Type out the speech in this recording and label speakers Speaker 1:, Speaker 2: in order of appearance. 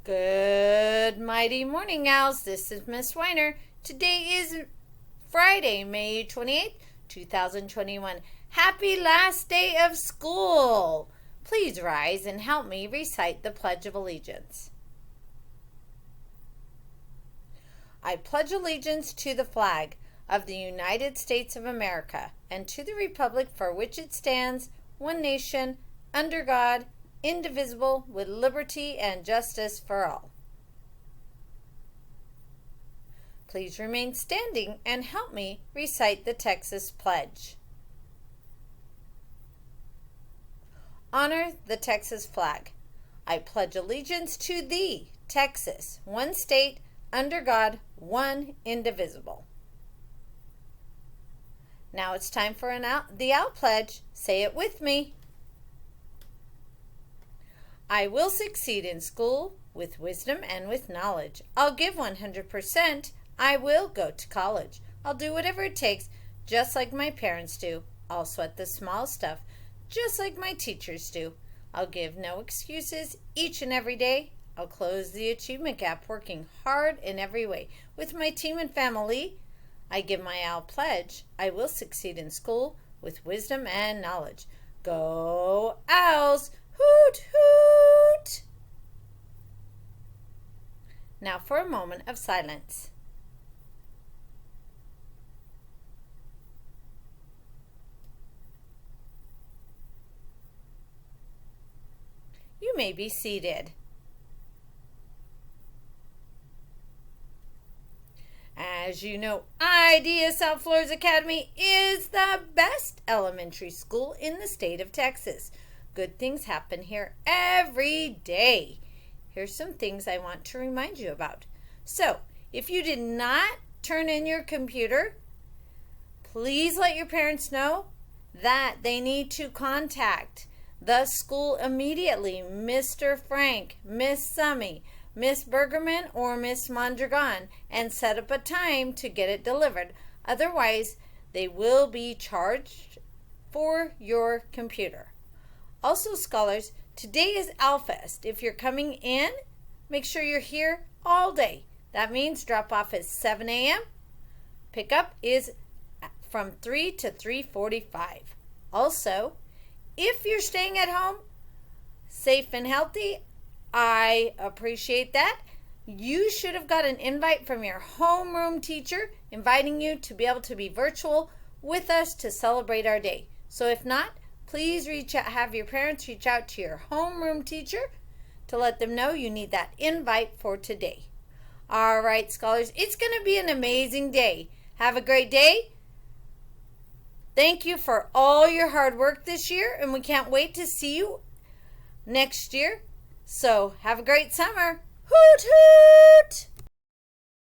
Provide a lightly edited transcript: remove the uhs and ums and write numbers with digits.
Speaker 1: Good mighty morning, owls. This is Miss Weiner. Today is Friday, May 28th, 2021. Happy last day of school. Please rise and help me recite the Pledge of Allegiance. I pledge allegiance to the flag of the United States of America and to the republic for which it stands, one nation, under God, indivisible, with liberty and justice for all. Please remain standing and help me recite the Texas Pledge. Honor the Texas flag. I pledge allegiance to thee, Texas, one state, under God, one indivisible. Now it's time for the Owl Pledge. Say it with me. I will succeed in school with wisdom and with knowledge. I'll give 100%. I will go to college. I'll do whatever it takes, just like my parents do. I'll sweat the small stuff, just like my teachers do. I'll give no excuses each and every day. I'll close the achievement gap, working hard in every way. With my team and family, I give my Owl Pledge. I will succeed in school with wisdom and knowledge. Go Owls! Hoot, hoot! Now for a moment of silence. You may be seated. As you know, Idea South Flores Academy is the best elementary school in the state of Texas. Good things happen here every day. Here's some things I want to remind you about. So, if you did not turn in your computer, please let your parents know that they need to contact the school immediately. Mr. Frank, Miss Summy, Miss Bergerman, or Miss Mondragon, and set up a time to get it delivered. Otherwise, they will be charged for your computer. Also, scholars, today is OwlFest. If you're coming in, make sure you're here all day. That means drop off is 7 a.m. Pickup is from 3 to 3:45. Also, if you're staying at home, safe and healthy, I appreciate that. You should have got an invite from your homeroom teacher inviting you to be able to be virtual with us to celebrate our day. So if not, please have your parents reach out to your homeroom teacher to let them know you need that invite for today. All right, scholars, it's going to be an amazing day. Have a great day. Thank you for all your hard work this year, and we can't wait to see you next year. So have a great summer. Hoot, hoot!